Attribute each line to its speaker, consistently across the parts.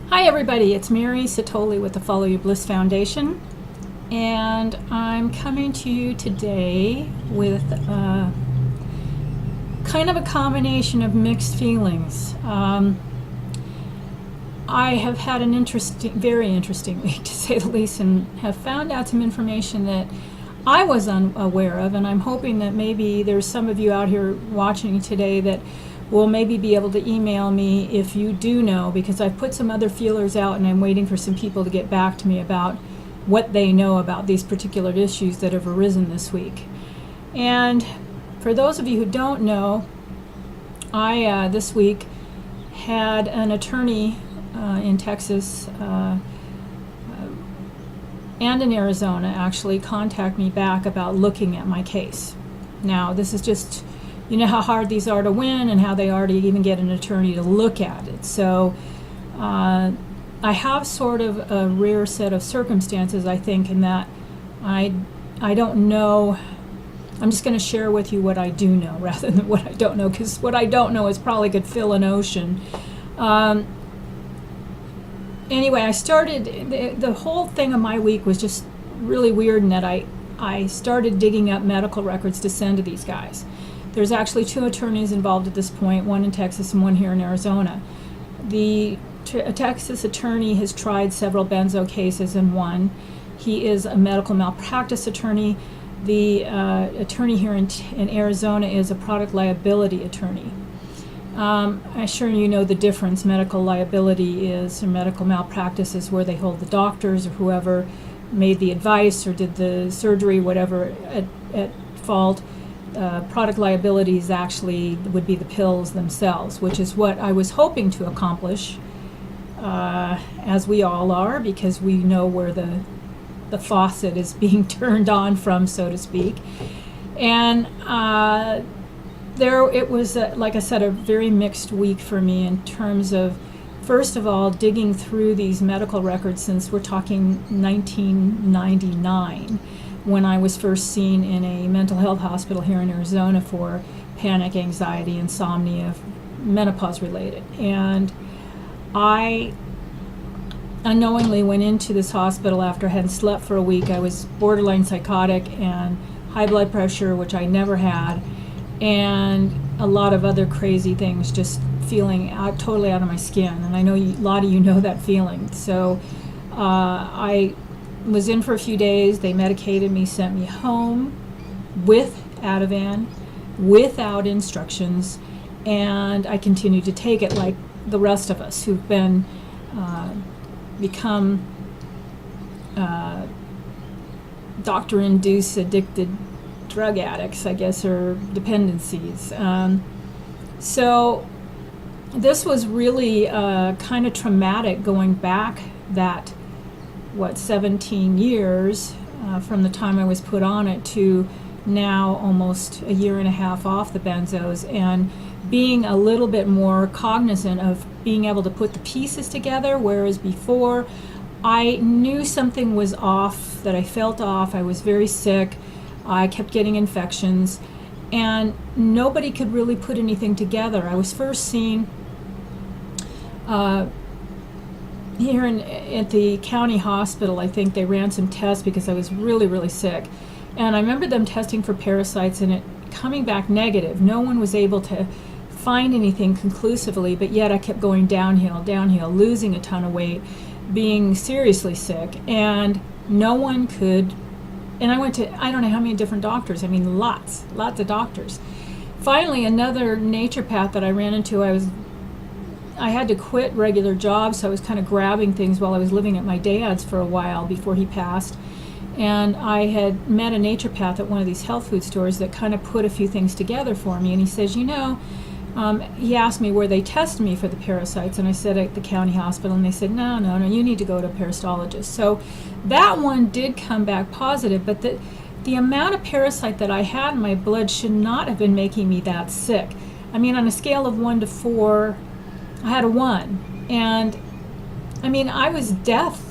Speaker 1: Hi everybody, it's Mary Satoli with the Follow Your Bliss Foundation, and I'm coming to you today with kind of a combination of mixed feelings. I have had an very interesting week, to say the least, and have found out some information that I was unaware of, and I'm hoping that maybe there's some of you out here watching today that will maybe be able to email me if you do know, because I've put some other feelers out and I'm waiting for some people to get back to me about what they know about these particular issues that have arisen this week. And for those of you who don't know, I this week had an attorney in Texas and in Arizona actually contact me back about looking at my case. Now, this is just, you know how hard these are to win and how they are to even get an attorney to look at it. So I have sort of a rare set of circumstances, I think, in that I don't know. I'm just going to share with you what I do know rather than what I don't know, because what I don't know is probably could fill an ocean. Anyway, I started, the whole thing of my week was just really weird in that I started digging up medical records to send to these guys. There's actually two attorneys involved at this point, one in Texas and one here in Arizona. The Texas attorney has tried several benzo cases and won. He is a medical malpractice attorney. The attorney here in Arizona is a product liability attorney. I'm sure you know the difference. Medical liability is, or medical malpractice is where they hold the doctors or whoever made the advice or did the surgery, whatever, at fault. Product liability is actually would be the pills themselves, which is what I was hoping to accomplish, as we all are, because we know where the faucet is being turned on from, so to speak. And it was, like I said, a very mixed week for me in terms of, first of all, digging through these medical records since we're talking 1999. When I was first seen in a mental health hospital here in Arizona for panic, anxiety, insomnia, menopause related. And I unknowingly went into this hospital after I hadn't slept for a week. I was borderline psychotic and high blood pressure, which I never had, and a lot of other crazy things, just feeling totally out of my skin. And I know a lot of you know that feeling. So I was in for a few days. They medicated me, sent me home with Ativan, without instructions, and I continued to take it like the rest of us who've been become doctor-induced addicted drug addicts, I guess, or dependencies. So this was really kind of traumatic, going back that 17 years from the time I was put on it to now almost a year and a half off the benzos, and being a little bit more cognizant of being able to put the pieces together, whereas before I knew something was off, that I felt off. I was very sick. I kept getting infections, and nobody could really put anything together. I was first seen here at the county hospital. I think they ran some tests because I was really, really sick. And I remember them testing for parasites and it coming back negative. No one was able to find anything conclusively, but yet I kept going downhill, losing a ton of weight, being seriously sick, and no one could. And I went to, I don't know how many different doctors, I mean lots of doctors. Finally, another naturopath that I ran into, I had to quit regular jobs, so I was kind of grabbing things while I was living at my dad's for a while before he passed. And I had met a naturopath at one of these health food stores that kind of put a few things together for me. And he says, he asked me where they tested me for the parasites, and I said at the county hospital, and they said, no, you need to go to a parasitologist. So that one did come back positive, but the amount of parasite that I had in my blood should not have been making me that sick. I mean, on a scale of 1 to 4, I had a 1. And I mean, I was death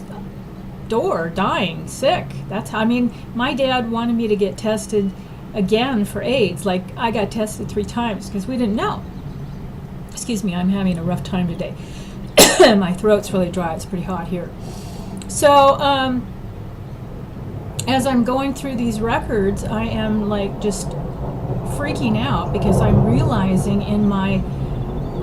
Speaker 1: door, dying, sick. That's how, I mean, my dad wanted me to get tested again for AIDS. Like, I got tested 3 times because we didn't know. Excuse me, I'm having a rough time today. My throat's really dry. It's pretty hot here. So as I'm going through these records, I am like just freaking out because I'm realizing in my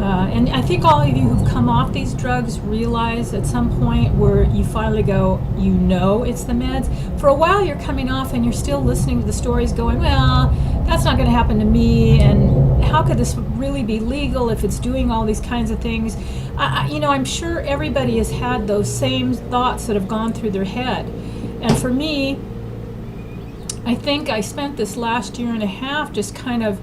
Speaker 1: and I think all of you who've come off these drugs realize at some point where you finally go, you know it's the meds. For a while you're coming off and you're still listening to the stories going, well, that's not going to happen to me, and how could this really be legal if it's doing all these kinds of things? I'm sure everybody has had those same thoughts that have gone through their head. And for me, I think I spent this last year and a half just kind of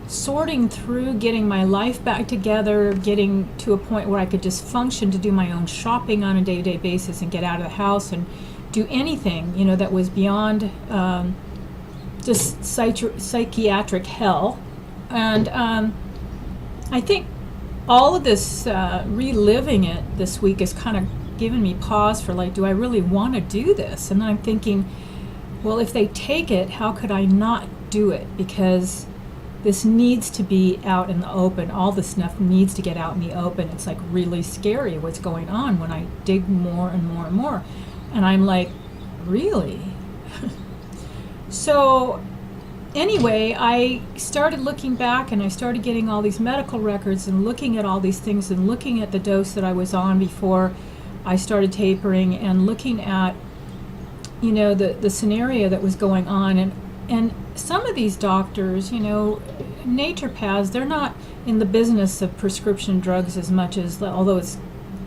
Speaker 1: sorting through, getting my life back together, getting to a point where I could just function to do my own shopping on a day-to-day basis and get out of the house and do anything, that was beyond just psychiatric hell. And I think all of this reliving it this week has kind of given me pause for like, do I really want to do this? And then I'm thinking, well, if they take it, how could I not do it? Because this needs to be out in the open. All this stuff needs to get out in the open. It's like really scary what's going on when I dig more and more and more. And I'm like, really? So anyway, I started looking back and I started getting all these medical records and looking at all these things and looking at the dose that I was on before I started tapering and looking at, the scenario that was going on. And some of these doctors, naturopaths, they're not in the business of prescription drugs as much as, although it's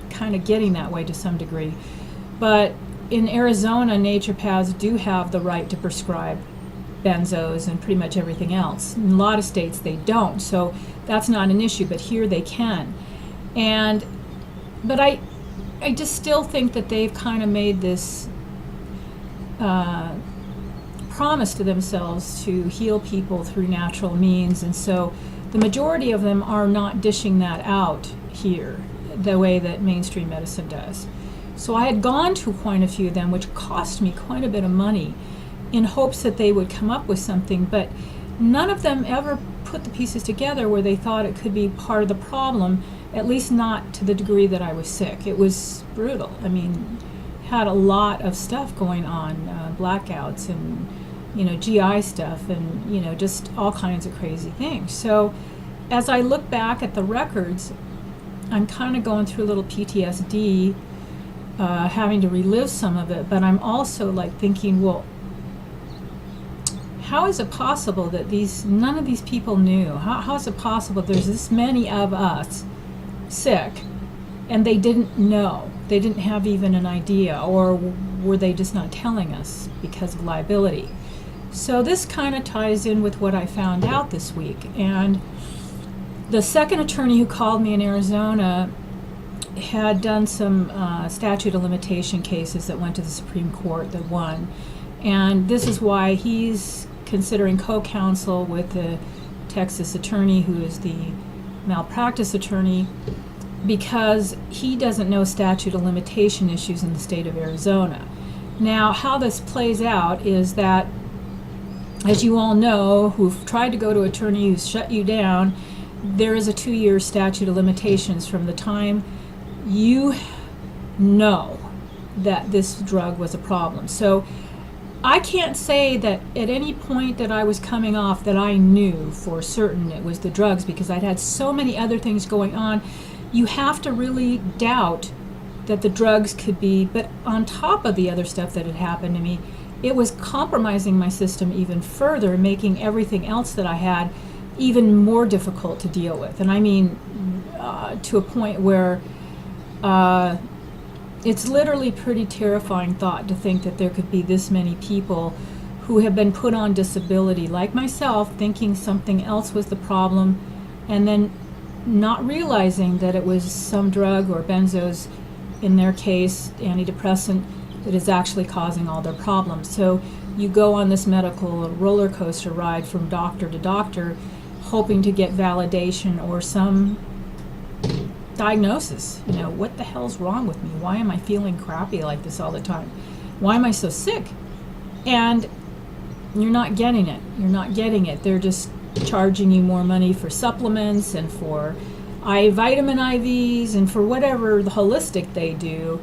Speaker 1: kind of getting that way to some degree. But in Arizona, naturopaths do have the right to prescribe benzos and pretty much everything else. In a lot of states they don't, so that's not an issue, but here they can. But I just still think that they've kind of made this promise to themselves to heal people through natural means, and so the majority of them are not dishing that out here the way that mainstream medicine does. So I had gone to quite a few of them, which cost me quite a bit of money, in hopes that they would come up with something, but none of them ever put the pieces together where they thought it could be part of the problem, at least not to the degree that I was sick. It was brutal. I mean, had a lot of stuff going on, blackouts and GI stuff and just all kinds of crazy things. So as I look back at the records, I'm kind of going through a little PTSD, having to relive some of it, but I'm also like thinking, well, how is it possible that none of these people knew? How is it possible there's this many of us sick and they didn't know? They didn't have even an idea, or were they just not telling us because of liability? So this kind of ties in with what I found out this week. And the second attorney who called me in Arizona had done some statute of limitation cases that went to the Supreme Court that won. And this is why he's considering co-counsel with the Texas attorney who is the malpractice attorney, because he doesn't know statute of limitation issues in the state of Arizona. Now, how this plays out is that, as you all know, who've tried to go to an attorney who's shut you down, there is a 2-year statute of limitations from the time you know that this drug was a problem. So I can't say that at any point that I was coming off that I knew for certain it was the drugs, because I'd had so many other things going on. You have to really doubt that the drugs could be, but on top of the other stuff that had happened to me, it was compromising my system even further, making everything else that I had even more difficult to deal with. And I mean, to a point where it's literally pretty terrifying thought to think that there could be this many people who have been put on disability, like myself, thinking something else was the problem, and then not realizing that it was some drug, or benzos in their case, antidepressant, that is actually causing all their problems. So you go on this medical roller coaster ride from doctor to doctor, hoping to get validation or some diagnosis. What the hell's wrong with me? Why am I feeling crappy like this all the time? Why am I so sick? And you're not getting it. You're not getting it. They're just charging you more money for supplements and for vitamin IVs, and for whatever the holistic they do,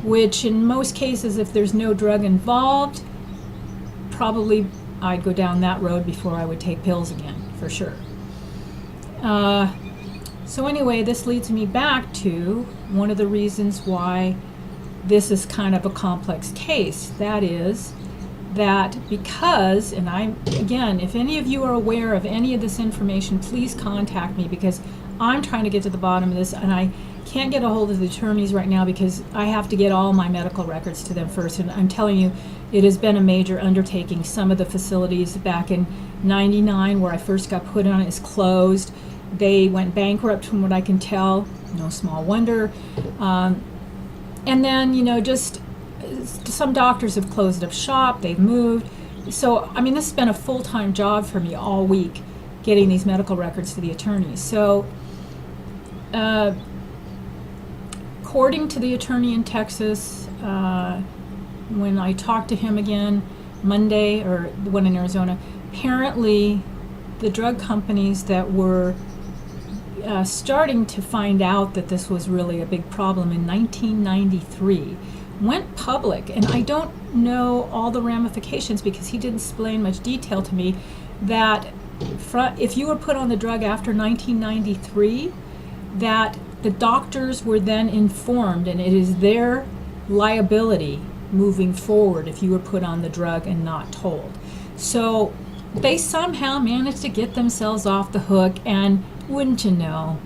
Speaker 1: which in most cases, if there's no drug involved, probably I'd go down that road before I would take pills again, for sure. So anyway, this leads me back to one of the reasons why this is kind of a complex case. That is that because, and again, if any of you are aware of any of this information, please contact me, because I'm trying to get to the bottom of this, and I can't get a hold of the attorneys right now because I have to get all my medical records to them first. And I'm telling you, it has been a major undertaking. Some of the facilities back in '99 where I first got put on is closed. They went bankrupt from what I can tell, no small wonder. And then, just some doctors have closed up shop, they've moved. So, this has been a full-time job for me all week, getting these medical records to the attorneys. So, according to the attorney in Texas, when I talked to him again Monday, or the one in Arizona, apparently the drug companies that were starting to find out that this was really a big problem in 1993 went public, and I don't know all the ramifications because he didn't explain much detail to me, that if you were put on the drug after 1993, that the doctors were then informed, and it is their liability moving forward if you were put on the drug and not told. So they somehow managed to get themselves off the hook, and wouldn't you know,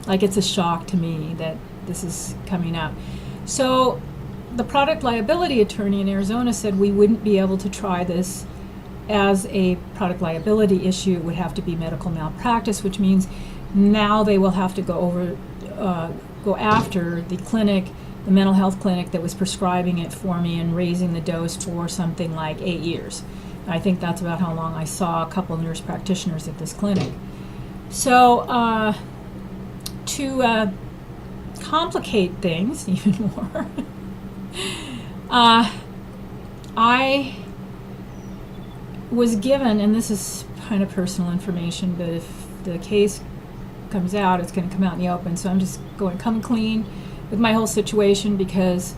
Speaker 1: like it's a shock to me that this is coming up. So the product liability attorney in Arizona said we wouldn't be able to try this as a product liability issue. It would have to be medical malpractice, which means now they will have to go after the clinic, the mental health clinic that was prescribing it for me and raising the dose for something like 8 years. I think that's about how long I saw a couple nurse practitioners at this clinic. So to complicate things even more, I was given, and this is kind of personal information, but if the case comes out, it's going to come out in the open, so I'm just going come clean with my whole situation, because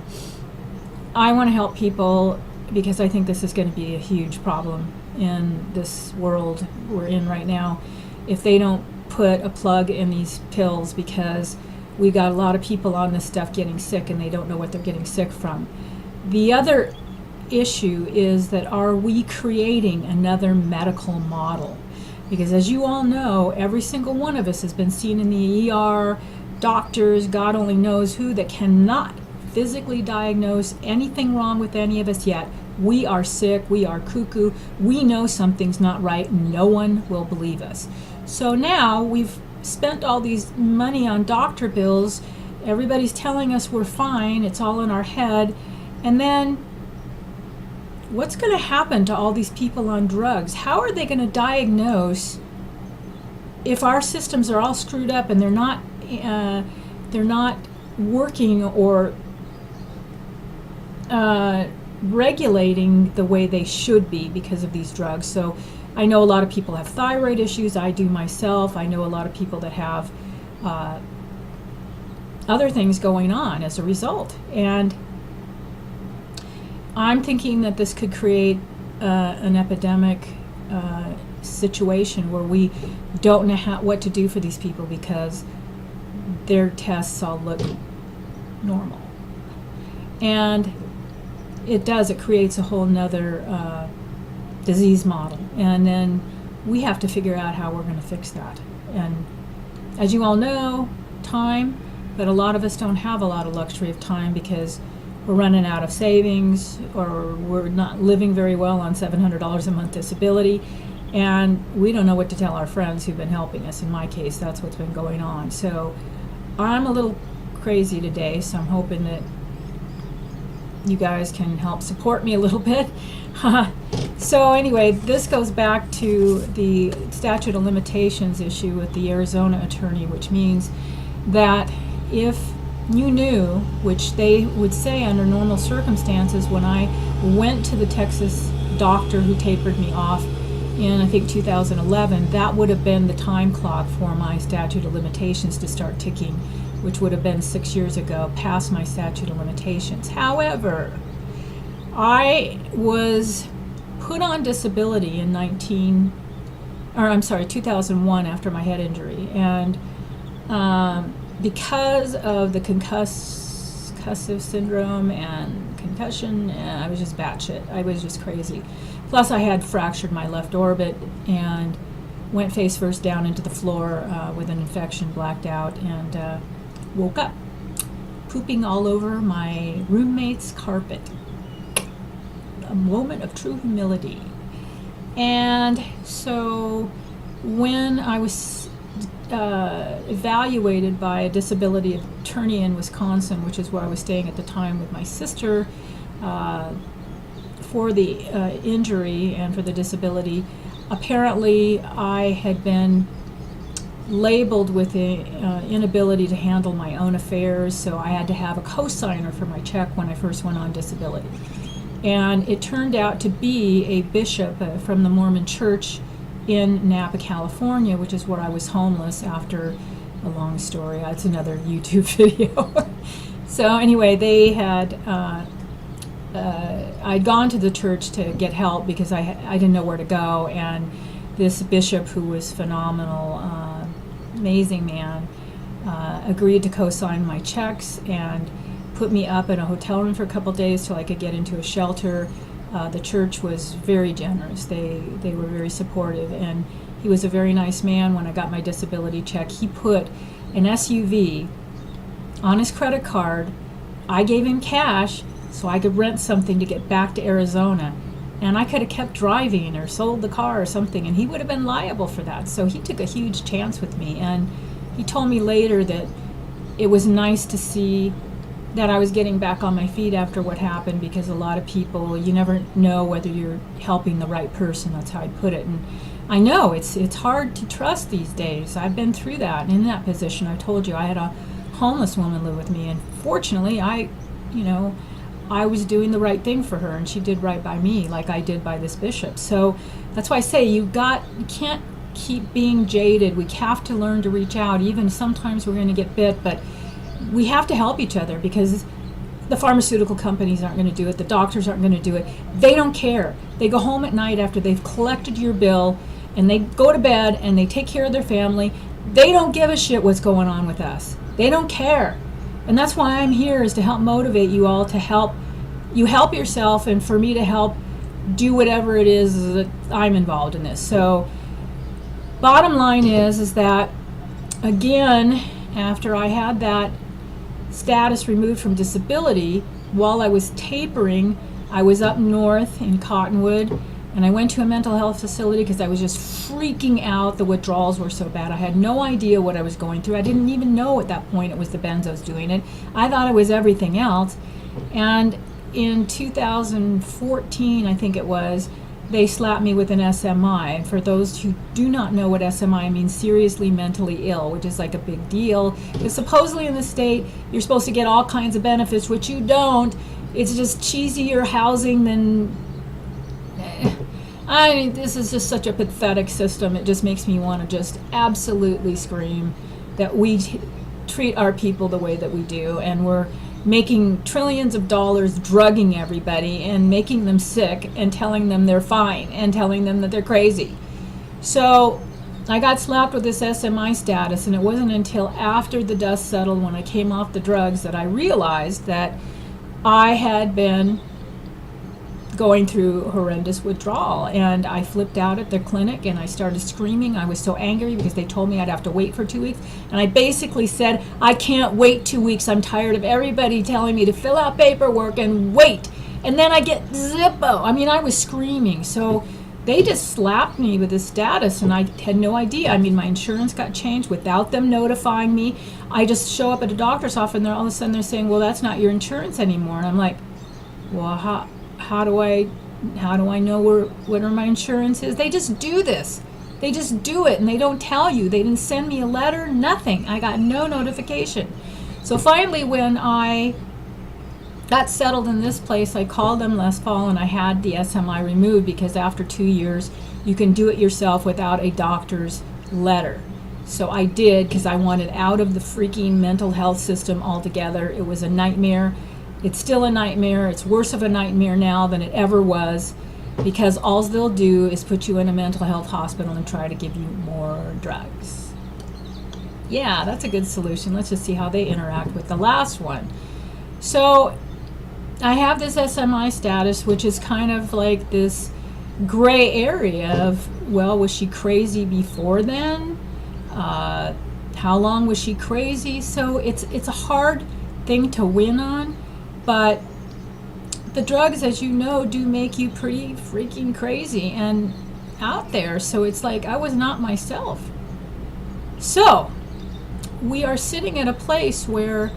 Speaker 1: I want to help people, because I think this is going to be a huge problem in this world we're in right now if they don't put a plug in these pills, because we got a lot of people on this stuff getting sick and they don't know what they're getting sick from. The other issue is that, are we creating another medical model? Because as you all know, every single one of us has been seen in the ER, doctors, God only knows who, that cannot physically diagnose anything wrong with any of us yet. We are sick, we are cuckoo, we know something's not right, no one will believe us. So now we've spent all these money on doctor bills, everybody's telling us we're fine, it's all in our head, and then what's going to happen to all these people on drugs? How are they going to diagnose if our systems are all screwed up and they're not working or regulating the way they should be because of these drugs? So I know a lot of people have thyroid issues. I do myself. I know a lot of people that have other things going on as a result. And I'm thinking that this could create an epidemic situation where we don't know what to do for these people because their tests all look normal. And it creates a whole nother disease model. And then we have to figure out how we're going to fix that. And as you all know, time, but a lot of us don't have a lot of luxury of time because we're running out of savings, or we're not living very well on $700 a month disability, and we don't know what to tell our friends who've been helping us. In my case, that's what's been going on. So I'm a little crazy today, so I'm hoping that you guys can help support me a little bit. So anyway, this goes back to the statute of limitations issue with the Arizona attorney, which means that if you knew, which they would say under normal circumstances, when I went to the Texas doctor who tapered me off, in, I think, 2011, that would have been the time clock for my statute of limitations to start ticking, which would have been 6 years ago, past my statute of limitations. However, I was put on disability in 2001 after my head injury, and because of the concussive syndrome and concussion, I was just batshit. I was just crazy. Plus, I had fractured my left orbit and went face first down into the floor with an infection, blacked out, and woke up pooping all over my roommate's carpet. A moment of true humility. And so when I was evaluated by a disability attorney in Wisconsin, which is where I was staying at the time with my sister, for the injury and for the disability, apparently I had been labeled with the inability to handle my own affairs, so I had to have a co-signer for my check when I first went on disability. And it turned out to be a bishop from the Mormon Church in Napa, California, which is where I was homeless after a long story. It's another YouTube video. So anyway, they had, I'd gone to the church to get help because I didn't know where to go, and this bishop, who was phenomenal, amazing man, agreed to co-sign my checks and put me up in a hotel room for a couple days till I could get into a shelter. The church was very generous. They were very supportive, and he was a very nice man. When I got my disability check, he put an SUV on his credit card. I gave him cash so I could rent something to get back to Arizona, and I could have kept driving or sold the car or something, and he would have been liable for that. So he took a huge chance with me, and he told me later that it was nice to see that I was getting back on my feet after what happened, because a lot of people, you never know whether you're helping the right person. That's how I'd put it. And I know it's hard to trust these days. I've been through that, and in that position. I told you I had a homeless woman live with me, and fortunately I was doing the right thing for her, and she did right by me like I did by this bishop. So that's why I say you can't keep being jaded. We have to learn to reach out. Even sometimes we're going to get bit, but we have to help each other, because the pharmaceutical companies aren't going to do it. The doctors aren't going to do it. They don't care. They go home at night after they've collected your bill, and they go to bed and they take care of their family. They don't give a shit what's going on with us. They don't care. And that's why I'm here, is to help motivate you all to help yourself, and for me to help do whatever it is that I'm involved in this. So bottom line is that, again, after I had that status removed from disability, while I was tapering, I was up north in Cottonwood, and I went to a mental health facility because I was just freaking out. The withdrawals were so bad. I had no idea what I was going through. I didn't even know at that point it was the benzos doing it. I thought it was everything else. And in 2014, I think it was, they slapped me with an SMI. And for those who do not know what SMI means, seriously mentally ill, which is like a big deal. Because supposedly in the state, you're supposed to get all kinds of benefits, which you don't. It's just cheesier housing than... I mean, this is just such a pathetic system. It just makes me want to just absolutely scream that we treat our people the way that we do, and we're making trillions of dollars drugging everybody and making them sick and telling them they're fine and telling them that they're crazy. So I got slapped with this SMI status, and it wasn't until after the dust settled, when I came off the drugs, that I realized that I had been going through horrendous withdrawal. And I flipped out at the clinic and I started screaming. I was so angry because they told me I'd have to wait for 2 weeks, and I basically said, I can't wait 2 weeks. I'm tired of everybody telling me to fill out paperwork and wait, and then I get Zippo. I mean, I was screaming. So they just slapped me with this status, and I had no idea. I mean, my insurance got changed without them notifying me. I just show up at a doctor's office, and all of a sudden they're saying, well, that's not your insurance anymore. And I'm like, well, how do I know what my insurance is? They just do this. They just do it, and they don't tell you. They didn't send me a letter, nothing. I got no notification. So finally, when I got settled in this place. I called them last fall and I had the SMI removed because after 2 years you can do it yourself without a doctor's letter. So I did because I wanted out of the freaking mental health system altogether. It was a nightmare. It's still a nightmare. It's worse of a nightmare now than it ever was, because all they'll do is put you in a mental health hospital and try to give you more drugs. Yeah, that's a good solution. Let's just see how they interact with the last one. So I have this SMI status, which is kind of like this gray area of, well, was she crazy before then? How long was she crazy? So it's a hard thing to win on, but the drugs, as you know, do make you pretty freaking crazy and out there. So it's like I was not myself. So we are sitting at a place where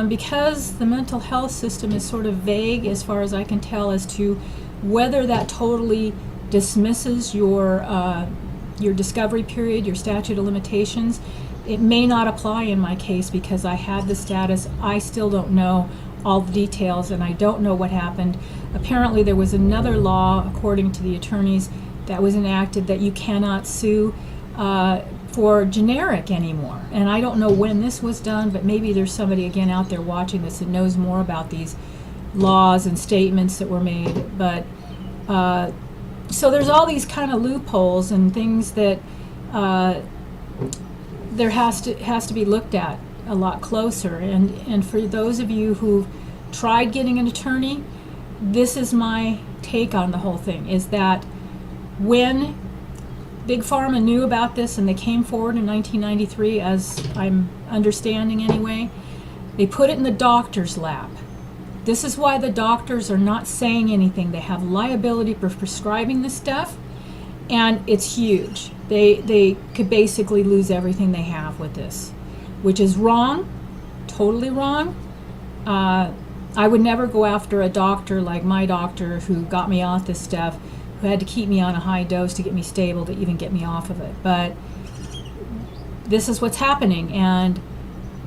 Speaker 1: because the mental health system is sort of vague as far as I can tell as to whether that totally dismisses your discovery period, your statute of limitations. It may not apply in my case because I had the status. I still don't know all the details and I don't know what happened. Apparently there was another law, according to the attorneys, that was enacted that you cannot sue for generic anymore. And I don't know when this was done, but maybe there's somebody again out there watching this that knows more about these laws and statements that were made. But so there's all these kind of loopholes and things that there has to be looked at a lot closer. And for those of you who've tried getting an attorney, this is my take on the whole thing, is that when Big Pharma knew about this and they came forward in 1993, as I'm understanding anyway, they put it in the doctor's lap. This is why the doctors are not saying anything. They have liability for prescribing this stuff, and it's huge. They could basically lose everything they have with this, which is wrong, totally wrong. I would never go after a doctor like my doctor who got me off this stuff, who had to keep me on a high dose to get me stable to even get me off of it. But this is what's happening, and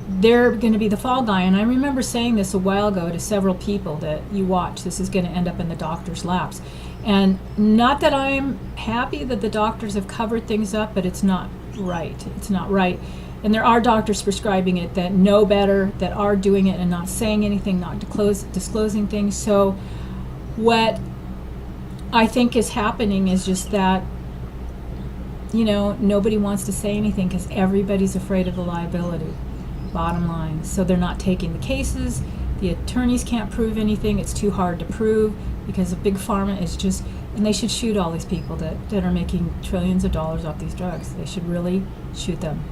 Speaker 1: they're going to be the fall guy. And I remember saying this a while ago to several people that you watch, this is going to end up in the doctor's laps. And not that I'm happy that the doctors have covered things up, but it's not right. It's not right. And there are doctors prescribing it that know better, that are doing it and not saying anything, not disclosing things. So what I think is happening is just that, you know, nobody wants to say anything because everybody's afraid of the liability, bottom line. So they're not taking the cases. The attorneys can't prove anything. It's too hard to prove because the big pharma is just, and they should shoot all these people that are making trillions of dollars off these drugs. They should really shoot them,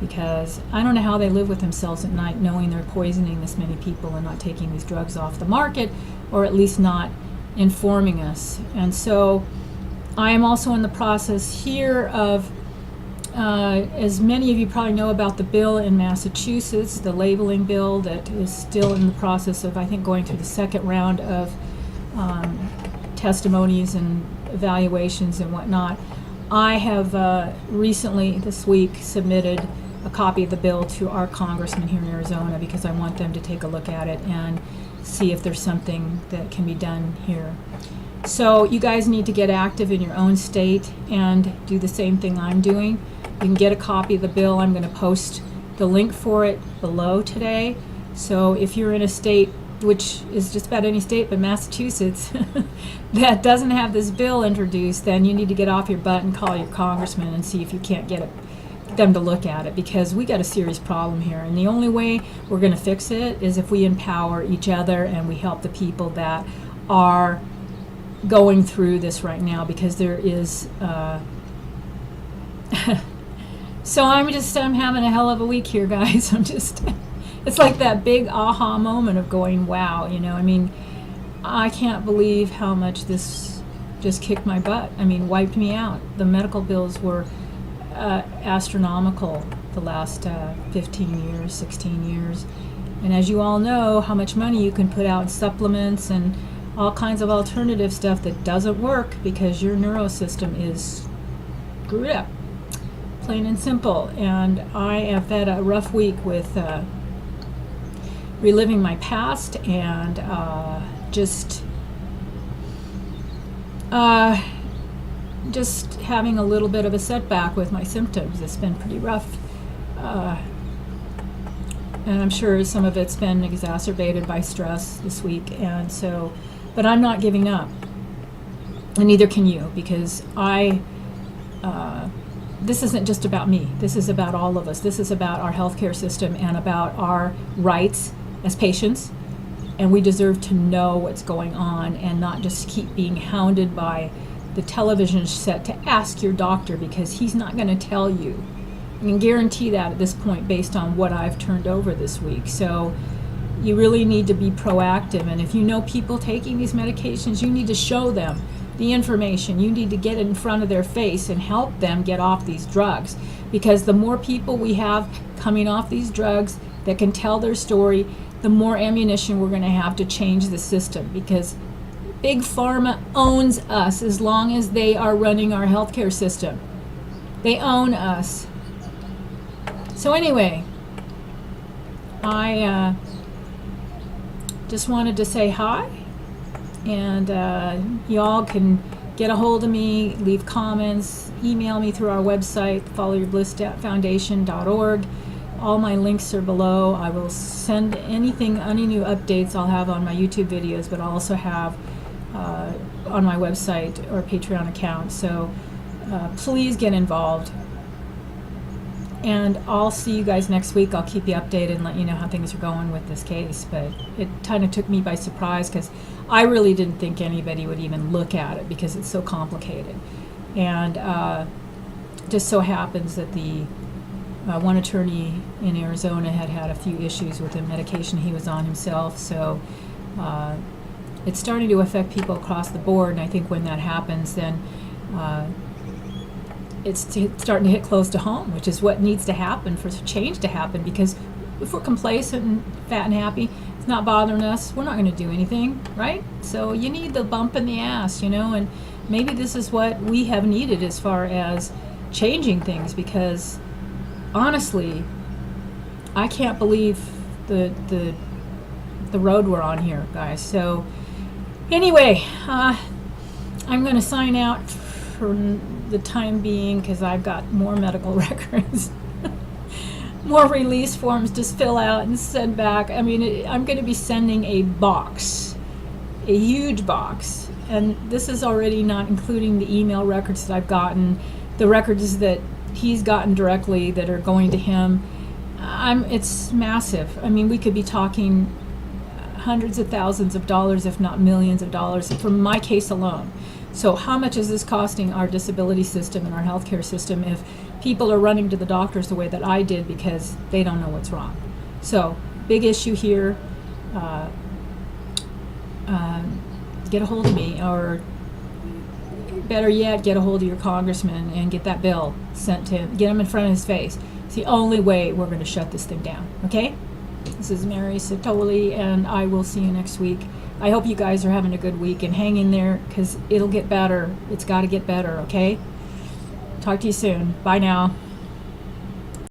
Speaker 1: because I don't know how they live with themselves at night knowing they're poisoning this many people and not taking these drugs off the market, or at least not informing us. And so I am also in the process here of, as many of you probably know about the bill in Massachusetts, the labeling bill that is still in the process of, I think, going through the second round of testimonies and evaluations and whatnot. I have recently, this week, submitted a copy of the bill to our congressman here in Arizona because I want them to take a look at it and see if there's something that can be done here. So you guys need to get active in your own state and do the same thing I'm doing. You can get a copy of the bill. I'm going to post the link for it below today. So if you're in a state, which is just about any state but Massachusetts, that doesn't have this bill introduced, then you need to get off your butt and call your congressman and see if you can't get them to look at it, because we got a serious problem here. And the only way we're going to fix it is if we empower each other and we help the people that are going through this right now, because there is so I'm having a hell of a week here, guys. It's like that big aha moment of going, wow, you know, I mean, I can't believe how much this just kicked my butt. I mean, wiped me out. The medical bills were astronomical the last 15 years, 16 years. And as you all know, how much money you can put out in supplements and all kinds of alternative stuff that doesn't work because your neurosystem is screwed up, plain and simple. And I have had a rough week with reliving my past and just having a little bit of a setback with my symptoms. It's been pretty rough. And I'm sure some of it's been exacerbated by stress this week. And so, but I'm not giving up. And neither can you, because this isn't just about me. This is about all of us. This is about our healthcare system and about our rights as patients. And we deserve to know what's going on and not just keep being hounded by the television set to ask your doctor, because he's not going to tell you. I can guarantee that at this point based on what I've turned over this week. So you really need to be proactive. And if you know people taking these medications, you need to show them the information. You need to get in front of their face and help them get off these drugs. Because the more people we have coming off these drugs that can tell their story, the more ammunition we're going to have to change the system. Because Big Pharma owns us as long as they are running our healthcare system. They own us. So anyway, I just wanted to say hi, and y'all can get a hold of me, leave comments, email me through our website, followyourblissfoundation.org. All my links are below. I will send any new updates I'll have on my YouTube videos, but I'll also have on my website or Patreon account. So please get involved. And I'll see you guys next week. I'll keep you updated and let you know how things are going with this case. But it kind of took me by surprise because I really didn't think anybody would even look at it because it's so complicated. And just so happens that the one attorney in Arizona had a few issues with the medication he was on himself. So it's starting to affect people across the board. And I think when that happens, then it's starting to hit close to home, which is what needs to happen for change to happen. Because if we're complacent and fat and happy, it's not bothering us, we're not going to do anything, right? So you need the bump in the ass, and maybe this is what we have needed as far as changing things. Because honestly, I can't believe the road we're on here, guys. So anyway, I'm going to sign out for the time being because I've got more medical records, more release forms to fill out and send back. I mean, I'm going to be sending a box, a huge box, and this is already not including the email records that I've gotten, the records that he's gotten directly that are going to him. It's massive. I mean, we could be talking hundreds of thousands of dollars, if not millions of dollars, for my case alone. So how much is this costing our disability system and our healthcare system if people are running to the doctors the way that I did because they don't know what's wrong? So big issue here. Get a hold of me, or better yet, get a hold of your congressman and get that bill sent to him. Get him in front of his face. It's the only way we're going to shut this thing down. Okay? This is Mary Satoli, and I will see you next week. I hope you guys are having a good week, and hang in there because it'll get better. It's got to get better, okay? Talk to you soon. Bye now.